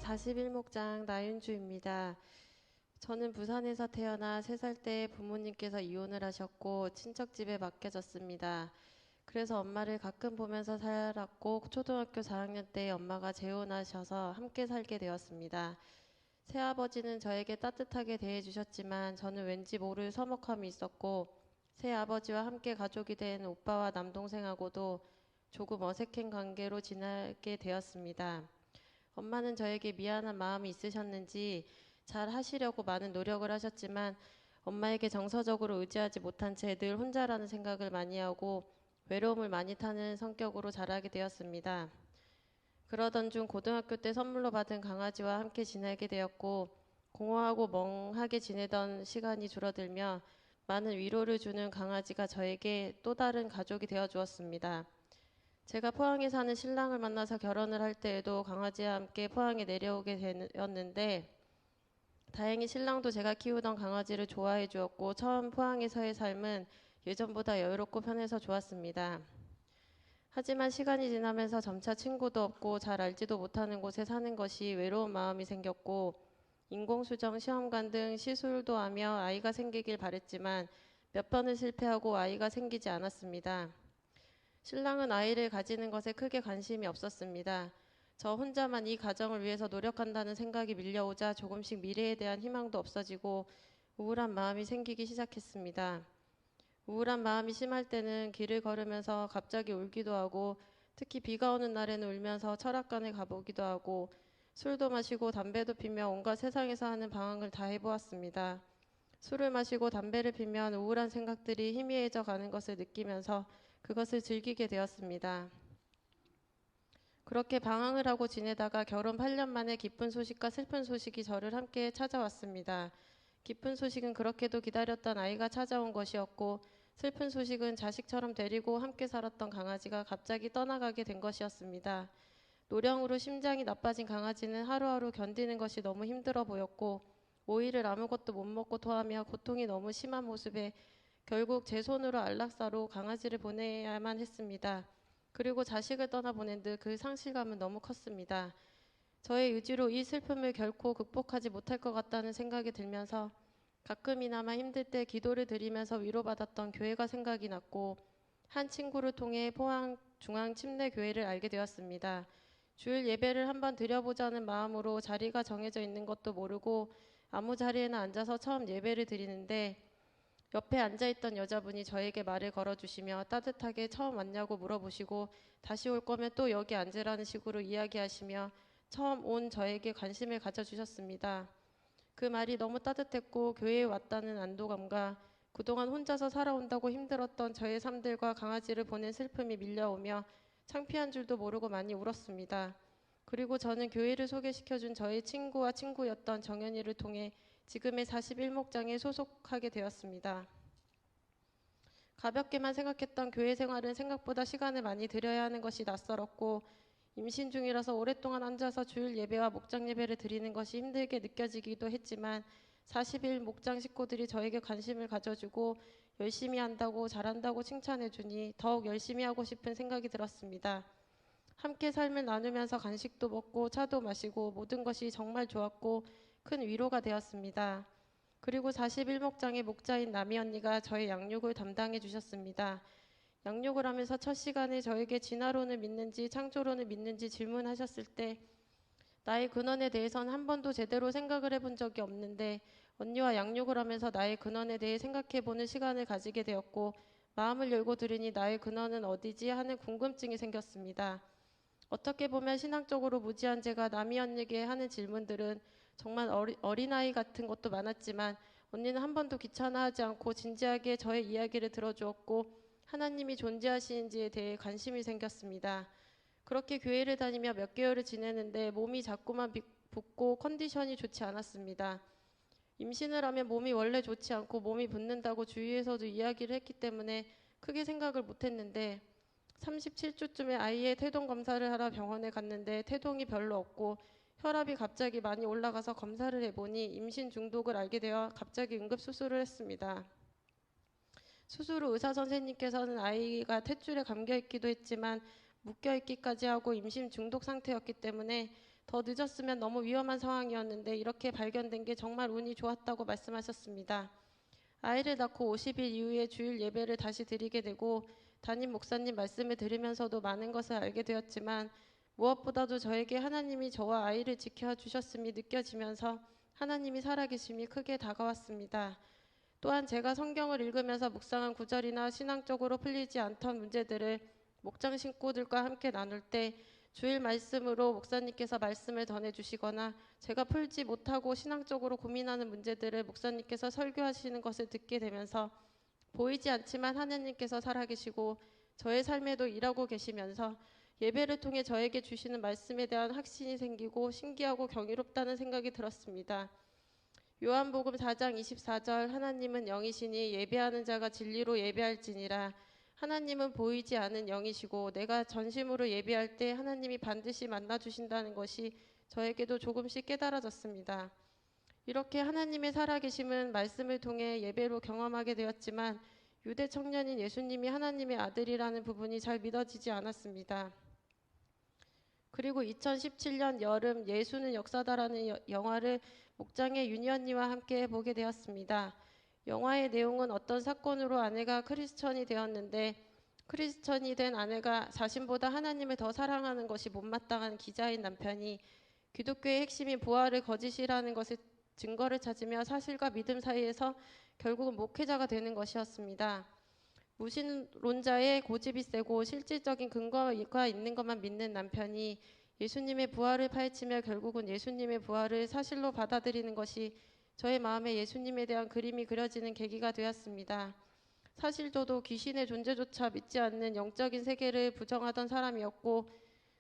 41목장 나윤주입니다. 저는 부산에서 태어나 3살 때 부모님께서 이혼을 하셨고 친척집에 맡겨졌습니다. 그래서 엄마를 가끔 보면서 살았고 초등학교 4학년 때 엄마가 재혼하셔서 함께 살게 되었습니다. 새아버지는 저에게 따뜻하게 대해주셨지만 저는 왠지 모를 서먹함이 있었고 새아버지와 함께 가족이 된 오빠와 남동생하고도 조금 어색한 관계로 지내게 되었습니다. 엄마는 저에게 미안한 마음이 있으셨는지 잘 하시려고 많은 노력을 하셨지만 엄마에게 정서적으로 의지하지 못한 채 늘 혼자라는 생각을 많이 하고 외로움을 많이 타는 성격으로 자라게 되었습니다. 그러던 중 고등학교 때 선물로 받은 강아지와 함께 지내게 되었고 공허하고 멍하게 지내던 시간이 줄어들며 많은 위로를 주는 강아지가 저에게 또 다른 가족이 되어 주었습니다. 제가 포항에 사는 신랑을 만나서 결혼을 할 때에도 강아지와 함께 포항에 내려오게 되었는데 다행히 신랑도 제가 키우던 강아지를 좋아해 주었고 처음 포항에서의 삶은 예전보다 여유롭고 편해서 좋았습니다. 하지만 시간이 지나면서 점차 친구도 없고 잘 알지도 못하는 곳에 사는 것이 외로운 마음이 생겼고 인공수정 시험관 등 시술도 하며 아이가 생기길 바랬지만 몇 번을 실패하고 아이가 생기지 않았습니다. 신랑은 아이를 가지는 것에 크게 관심이 없었습니다. 저 혼자만 이 가정을 위해서 노력한다는 생각이 밀려오자 조금씩 미래에 대한 희망도 없어지고 우울한 마음이 생기기 시작했습니다. 우울한 마음이 심할 때는 길을 걸으면서 갑자기 울기도 하고 특히 비가 오는 날에는 울면서 철학관에 가보기도 하고 술도 마시고 담배도 피며 온갖 세상에서 하는 방황을 다 해보았습니다. 술을 마시고 담배를 피면 우울한 생각들이 희미해져 가는 것을 느끼면서 그것을 즐기게 되었습니다. 그렇게 방황을 하고 지내다가 결혼 8년 만에 기쁜 소식과 슬픈 소식이 저를 함께 찾아왔습니다. 기쁜 소식은 그렇게도 기다렸던 아이가 찾아온 것이었고 슬픈 소식은 자식처럼 데리고 함께 살았던 강아지가 갑자기 떠나가게 된 것이었습니다. 노령으로 심장이 나빠진 강아지는 하루하루 견디는 것이 너무 힘들어 보였고 오이를 아무것도 못 먹고 토하며 고통이 너무 심한 모습에 결국 제 손으로 안락사로 강아지를 보내야만 했습니다. 그리고 자식을 떠나보낸 듯 그 상실감은 너무 컸습니다. 저의 의지로 이 슬픔을 결코 극복하지 못할 것 같다는 생각이 들면서 가끔이나마 힘들 때 기도를 드리면서 위로받았던 교회가 생각이 났고 한 친구를 통해 포항 중앙침례교회를 알게 되었습니다. 주일 예배를 한번 드려보자는 마음으로 자리가 정해져 있는 것도 모르고 아무 자리에나 앉아서 처음 예배를 드리는데 옆에 앉아있던 여자분이 저에게 말을 걸어주시며 따뜻하게 처음 왔냐고 물어보시고 다시 올 거면 또 여기 앉으라는 식으로 이야기하시며 처음 온 저에게 관심을 가져주셨습니다. 그 말이 너무 따뜻했고 교회에 왔다는 안도감과 그동안 혼자서 살아온다고 힘들었던 저의 삶들과 강아지를 보낸 슬픔이 밀려오며 창피한 줄도 모르고 많이 울었습니다. 그리고 저는 교회를 소개시켜준 저의 친구와 친구였던 정연이를 통해 지금의 41목장에 소속하게 되었습니다. 가볍게만 생각했던 교회 생활은 생각보다 시간을 많이 들여야 하는 것이 낯설었고 임신 중이라서 오랫동안 앉아서 주일 예배와 목장 예배를 드리는 것이 힘들게 느껴지기도 했지만 40일 목장 식구들이 저에게 관심을 가져주고 열심히 한다고 잘한다고 칭찬해주니 더욱 열심히 하고 싶은 생각이 들었습니다. 함께 삶을 나누면서 간식도 먹고 차도 마시고 모든 것이 정말 좋았고 큰 위로가 되었습니다. 그리고 41목장의 목자인 나미 언니가 저의 양육을 담당해 주셨습니다. 양육을 하면서 첫 시간에 저에게 진화론을 믿는지 창조론을 믿는지 질문하셨을 때 나의 근원에 대해서는 한 번도 제대로 생각을 해본 적이 없는데 언니와 양육을 하면서 나의 근원에 대해 생각해보는 시간을 가지게 되었고 마음을 열고 들으니 나의 근원은 어디지 하는 궁금증이 생겼습니다. 어떻게 보면 신앙적으로 무지한 제가 남이 언니에게 하는 질문들은 정말 어린아이 같은 것도 많았지만 언니는 한 번도 귀찮아하지 않고 진지하게 저의 이야기를 들어주었고 하나님이 존재하시는지에 대해 관심이 생겼습니다. 그렇게 교회를 다니며 몇 개월을 지내는데 몸이 자꾸만 붓고 컨디션이 좋지 않았습니다. 임신을 하면 몸이 원래 좋지 않고 몸이 붓는다고 주위에서도 이야기를 했기 때문에 크게 생각을 못했는데 37주쯤에 아이의 태동 검사를 하러 병원에 갔는데 태동이 별로 없고 혈압이 갑자기 많이 올라가서 검사를 해보니 임신 중독을 알게 되어 갑자기 응급수술을 했습니다. 수술 후 의사 선생님께서는 아이가 탯줄에 감겨있기도 했지만 묶여있기까지 하고 임신 중독 상태였기 때문에 더 늦었으면 너무 위험한 상황이었는데 이렇게 발견된 게 정말 운이 좋았다고 말씀하셨습니다. 아이를 낳고 50일 이후에 주일 예배를 다시 드리게 되고 담임 목사님 말씀을 들으면서도 많은 것을 알게 되었지만 무엇보다도 저에게 하나님이 저와 아이를 지켜주셨음이 느껴지면서 하나님이 살아계심이 크게 다가왔습니다. 또한 제가 성경을 읽으면서 묵상한 구절이나 신앙적으로 풀리지 않던 문제들을 목장 식구들과 함께 나눌 때 주일 말씀으로 목사님께서 말씀을 전해주시거나 제가 풀지 못하고 신앙적으로 고민하는 문제들을 목사님께서 설교하시는 것을 듣게 되면서 보이지 않지만 하나님께서 살아계시고 저의 삶에도 일하고 계시면서 예배를 통해 저에게 주시는 말씀에 대한 확신이 생기고 신기하고 경이롭다는 생각이 들었습니다. 요한복음 4장 24절 하나님은 영이시니 예배하는 자가 진리로 예배할지니라. 하나님은 보이지 않은 영이시고 내가 전심으로 예배할 때 하나님이 반드시 만나주신다는 것이 저에게도 조금씩 깨달아졌습니다. 이렇게 하나님의 살아계심은 말씀을 통해 예배로 경험하게 되었지만 유대 청년인 예수님이 하나님의 아들이라는 부분이 잘 믿어지지 않았습니다. 그리고 2017년 여름 예수는 역사다라는 영화를 목장의 윤희 언니와 함께 보게 되었습니다. 영화의 내용은 어떤 사건으로 아내가 크리스천이 되었는데 크리스천이 된 아내가 자신보다 하나님을 더 사랑하는 것이 못마땅한 기자인 남편이 기독교의 핵심인 부활을 거짓이라는 것을 증거를 찾으며 사실과 믿음 사이에서 결국은 목회자가 되는 것이었습니다. 무신론자의 고집이 세고 실질적인 근거가 있는 것만 믿는 남편이 예수님의 부활을 파헤치며 결국은 예수님의 부활을 사실로 받아들이는 것이 저의 마음에 예수님에 대한 그림이 그려지는 계기가 되었습니다. 사실 저도 귀신의 존재조차 믿지 않는 영적인 세계를 부정하던 사람이었고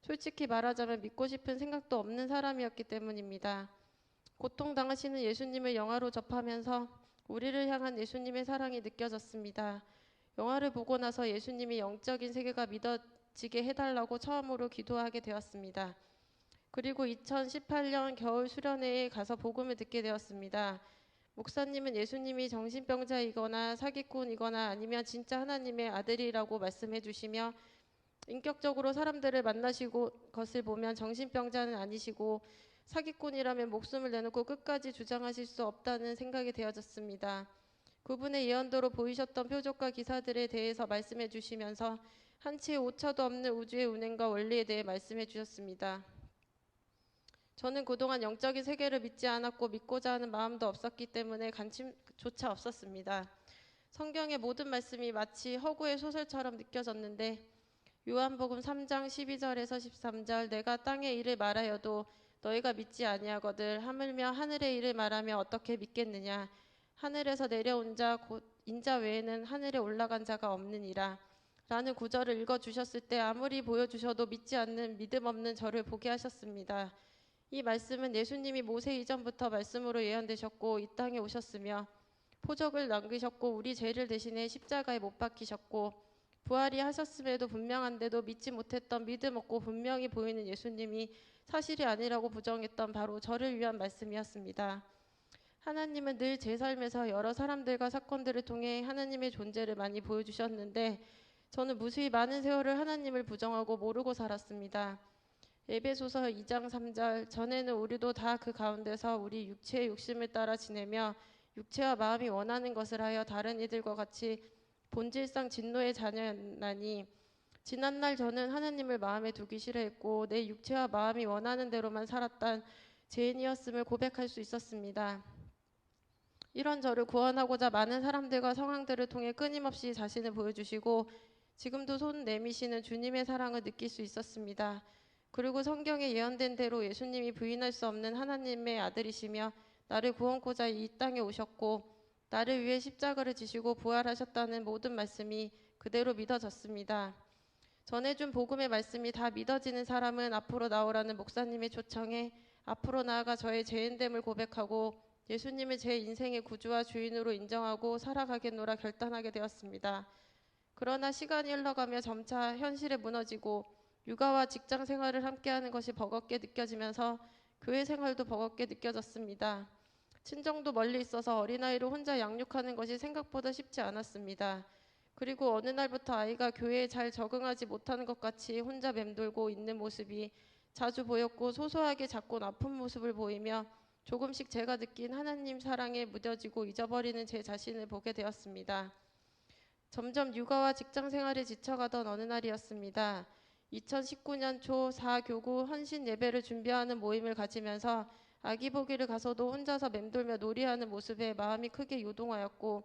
솔직히 말하자면 믿고 싶은 생각도 없는 사람이었기 때문입니다. 고통당하시는 예수님을 영화로 접하면서 우리를 향한 예수님의 사랑이 느껴졌습니다. 영화를 보고 나서 예수님이 영적인 세계가 믿어지게 해달라고 처음으로 기도하게 되었습니다. 그리고 2018년 겨울 수련회에 가서 복음을 듣게 되었습니다. 목사님은 예수님이 정신병자이거나 사기꾼이거나 아니면 진짜 하나님의 아들이라고 말씀해 주시며 인격적으로 사람들을 만나시고 것을 보면 정신병자는 아니시고 사기꾼이라면 목숨을 내놓고 끝까지 주장하실 수 없다는 생각이 되어졌습니다. 그분의 예언대로 보이셨던 표적과 기사들에 대해서 말씀해 주시면서 한치의 오차도 없는 우주의 운행과 원리에 대해 말씀해 주셨습니다. 저는 그동안 영적인 세계를 믿지 않았고 믿고자 하는 마음도 없었기 때문에 관심조차 없었습니다. 성경의 모든 말씀이 마치 허구의 소설처럼 느껴졌는데 요한복음 3장 12절에서 13절 내가 땅의 일을 말하여도 너희가 믿지 아니하거들 하물며 하늘의 일을 말하며 어떻게 믿겠느냐. 하늘에서 내려온 자 곧 인자 외에는 하늘에 올라간 자가 없느니라. 라는 구절을 읽어주셨을 때 아무리 보여주셔도 믿지 않는 믿음 없는 저를 보게 하셨습니다. 이 말씀은 예수님이 모세 이전부터 말씀으로 예언되셨고 이 땅에 오셨으며 표적을 남기셨고 우리 죄를 대신해 십자가에 못 박히셨고 부활이 하셨음에도 분명한데도 믿지 못했던 믿음 없고 분명히 보이는 예수님이 사실이 아니라고 부정했던 바로 저를 위한 말씀이었습니다. 하나님은 늘 제 삶에서 여러 사람들과 사건들을 통해 하나님의 존재를 많이 보여주셨는데 저는 무수히 많은 세월을 하나님을 부정하고 모르고 살았습니다. 에베소서 2장 3절 전에는 우리도 다 그 가운데서 우리 육체의 욕심을 따라 지내며 육체와 마음이 원하는 것을 하여 다른 이들과 같이 본질상 진노의 자녀였나니 지난날 저는 하나님을 마음에 두기 싫어했고 내 육체와 마음이 원하는 대로만 살았던 죄인이었음을 고백할 수 있었습니다. 이런 저를 구원하고자 많은 사람들과 상황들을 통해 끊임없이 자신을 보여주시고 지금도 손 내미시는 주님의 사랑을 느낄 수 있었습니다. 그리고 성경에 예언된 대로 예수님이 부인할 수 없는 하나님의 아들이시며 나를 구원코자 이 땅에 오셨고 나를 위해 십자가를 지시고 부활하셨다는 모든 말씀이 그대로 믿어졌습니다. 전해준 복음의 말씀이 다 믿어지는 사람은 앞으로 나오라는 목사님의 초청에 앞으로 나아가 저의 죄인됨을 고백하고 예수님을 제 인생의 구주와 주인으로 인정하고 살아가겠노라 결단하게 되었습니다. 그러나 시간이 흘러가며 점차 현실에 무너지고 육아와 직장 생활을 함께하는 것이 버겁게 느껴지면서 교회 생활도 버겁게 느껴졌습니다. 친정도 멀리 있어서 어린아이를 혼자 양육하는 것이 생각보다 쉽지 않았습니다. 그리고 어느 날부터 아이가 교회에 잘 적응하지 못하는 것 같이 혼자 맴돌고 있는 모습이 자주 보였고 소소하게 작고 아픈 모습을 보이며 조금씩 제가 느낀 하나님 사랑에 무뎌지고 잊어버리는 제 자신을 보게 되었습니다. 점점 육아와 직장 생활에 지쳐가던 어느 날이었습니다. 2019년 초 4교구 헌신 예배를 준비하는 모임을 가지면서 아기 보기를 가서도 혼자서 맴돌며 놀이하는 모습에 마음이 크게 요동하였고,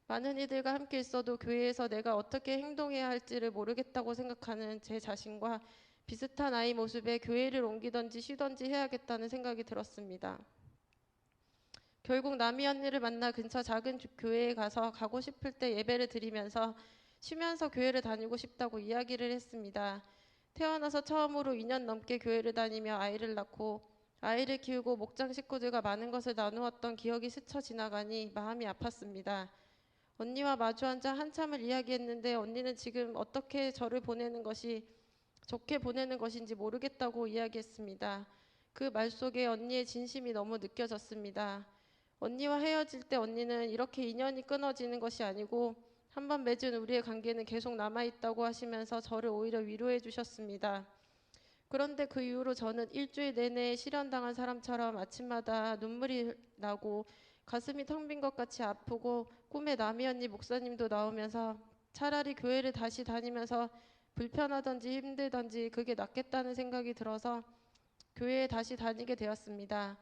많은 이들과 함께 있어도 교회에서 내가 어떻게 행동해야 할지를 모르겠다고 생각하는 제 자신과 비슷한 아이 모습에 교회를 옮기던지 쉬던지 해야겠다는 생각이 들었습니다. 결국 남이 언니를 만나 근처 작은 교회에 가고 싶을 때 예배를 드리면서 쉬면서 교회를 다니고 싶다고 이야기를 했습니다. 태어나서 처음으로 2년 넘게 교회를 다니며 아이를 낳고 아이를 키우고 목장 식구들과 많은 것을 나누었던 기억이 스쳐 지나가니 마음이 아팠습니다. 언니와 마주 앉아 한참을 이야기했는데 언니는 지금 어떻게 저를 보내는 것이 좋게 보내는 것인지 모르겠다고 이야기했습니다. 그 말 속에 언니의 진심이 너무 느껴졌습니다. 언니와 헤어질 때 언니는 이렇게 인연이 끊어지는 것이 아니고 한번 맺은 우리의 관계는 계속 남아있다고 하시면서 저를 오히려 위로해 주셨습니다. 그런데 그 이후로 저는 일주일 내내 실현당한 사람처럼 아침마다 눈물이 나고 가슴이 텅 빈 것 같이 아프고 꿈에 남이 언니 목사님도 나오면서 차라리 교회를 다시 다니면서 불편하던지 힘들던지 그게 낫겠다는 생각이 들어서 교회에 다시 다니게 되었습니다.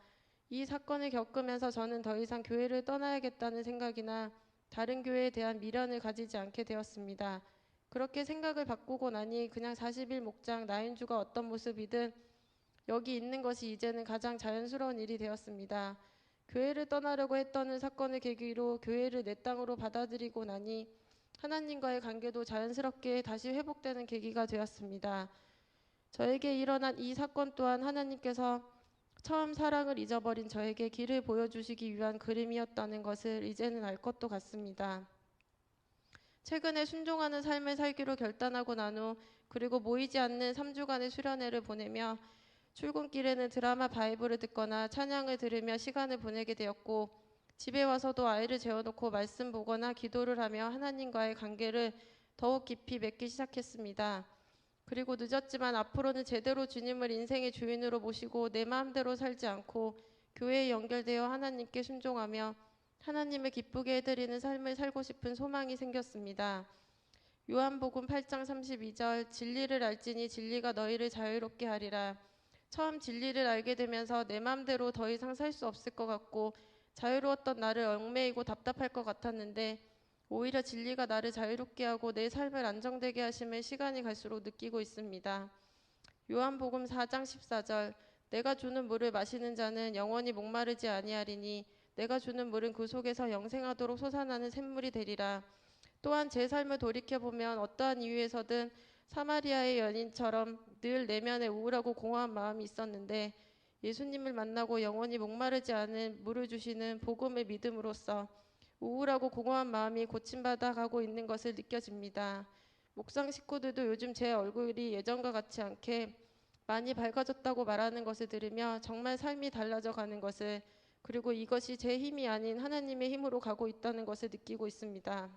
이 사건을 겪으면서 저는 더 이상 교회를 떠나야겠다는 생각이나 다른 교회에 대한 미련을 가지지 않게 되었습니다. 그렇게 생각을 바꾸고 나니 그냥 40일 목장 나인주가 어떤 모습이든 여기 있는 것이 이제는 가장 자연스러운 일이 되었습니다. 교회를 떠나려고 했던 사건을 계기로 교회를 내 땅으로 받아들이고 나니 하나님과의 관계도 자연스럽게 다시 회복되는 계기가 되었습니다. 저에게 일어난 이 사건 또한 하나님께서 처음 사랑을 잊어버린 저에게 길을 보여주시기 위한 그림이었다는 것을 이제는 알 것도 같습니다. 최근에 순종하는 삶을 살기로 결단하고 난 후 그리고 모이지 않는 3주간의 수련회를 보내며 출근길에는 드라마 바이블을 듣거나 찬양을 들으며 시간을 보내게 되었고, 집에 와서도 아이를 재워놓고 말씀 보거나 기도를 하며 하나님과의 관계를 더욱 깊이 맺기 시작했습니다. 그리고 늦었지만 앞으로는 제대로 주님을 인생의 주인으로 모시고 내 마음대로 살지 않고 교회에 연결되어 하나님께 순종하며 하나님을 기쁘게 해드리는 삶을 살고 싶은 소망이 생겼습니다. 요한복음 8장 32절 진리를 알지니 진리가 너희를 자유롭게 하리라. 처음 진리를 알게 되면서 내 마음대로 더 이상 살 수 없을 것 같고 자유로웠던 나를 얽매이고 답답할 것 같았는데 오히려 진리가 나를 자유롭게 하고 내 삶을 안정되게 하심을 시간이 갈수록 느끼고 있습니다. 요한복음 4장 14절 내가 주는 물을 마시는 자는 영원히 목마르지 아니하리니 내가 주는 물은 그 속에서 영생하도록 솟아나는 샘물이 되리라. 또한 제 삶을 돌이켜보면 어떠한 이유에서든 사마리아의 연인처럼 늘 내면에 우울하고 공허한 마음이 있었는데 예수님을 만나고 영원히 목마르지 않은 물을 주시는 복음을 믿음으로써 우울하고 공허한 마음이 고침받아 가고 있는 것을 느껴집니다. 목상 식구들도 요즘 제 얼굴이 예전과 같지 않게 많이 밝아졌다고 말하는 것을 들으며 정말 삶이 달라져 가는 것을, 그리고 이것이 제 힘이 아닌 하나님의 힘으로 가고 있다는 것을 느끼고 있습니다.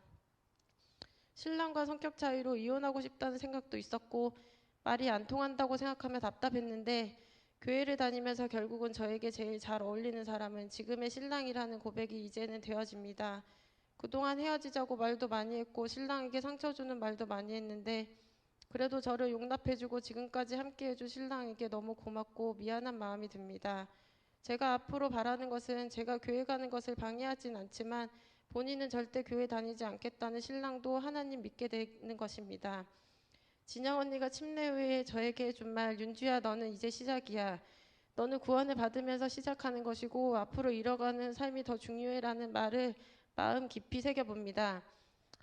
신랑과 성격 차이로 이혼하고 싶다는 생각도 있었고 말이 안 통한다고 생각하며 답답했는데 교회를 다니면서 결국은 저에게 제일 잘 어울리는 사람은 지금의 신랑이라는 고백이 이제는 되어집니다. 그동안 헤어지자고 말도 많이 했고 신랑에게 상처 주는 말도 많이 했는데 그래도 저를 용납해주고 지금까지 함께해준 신랑에게 너무 고맙고 미안한 마음이 듭니다. 제가 앞으로 바라는 것은 제가 교회 가는 것을 방해하진 않지만 본인은 절대 교회 다니지 않겠다는 신랑도 하나님 믿게 되는 것입니다. 진영 언니가 침례 후에 저에게 해준 말, 윤주야 너는 이제 시작이야. 너는 구원을 받으면서 시작하는 것이고 앞으로 이뤄가는 삶이 더 중요해라는 말을 마음 깊이 새겨봅니다.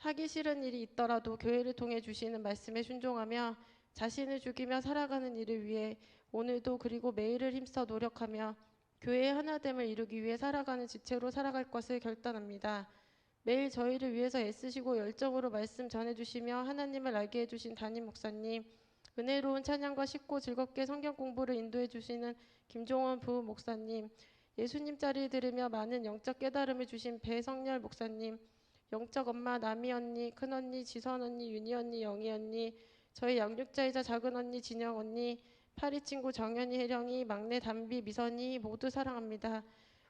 하기 싫은 일이 있더라도 교회를 통해 주시는 말씀에 순종하며 자신을 죽이며 살아가는 일을 위해 오늘도 그리고 매일을 힘써 노력하며 교회의 하나됨을 이루기 위해 살아가는 지체로 살아갈 것을 결단합니다. 매일 저희를 위해서 애쓰시고 열정으로 말씀 전해주시며 하나님을 알게 해주신 담임 목사님, 은혜로운 찬양과 쉽고 즐겁게 성경 공부를 인도해 주시는 김종원 부부 목사님, 예수님 자리를 들으며 많은 영적 깨달음을 주신 배성열 목사님, 영적 엄마 나미 언니, 큰 언니, 지선 언니, 윤희 언니, 영희 언니, 저희 양육자이자 작은 언니 진영 언니, 파리 친구 정연이, 혜령이, 막내 담비, 미선이 모두 사랑합니다.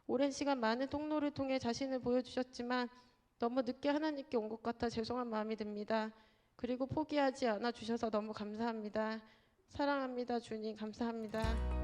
오랜 시간 많은 통로를 통해 자신을 보여주셨지만 너무 늦게 하나님께 온 것 같아 죄송한 마음이 듭니다. 그리고 포기하지 않아 주셔서 너무 감사합니다. 사랑합니다. 주님 감사합니다.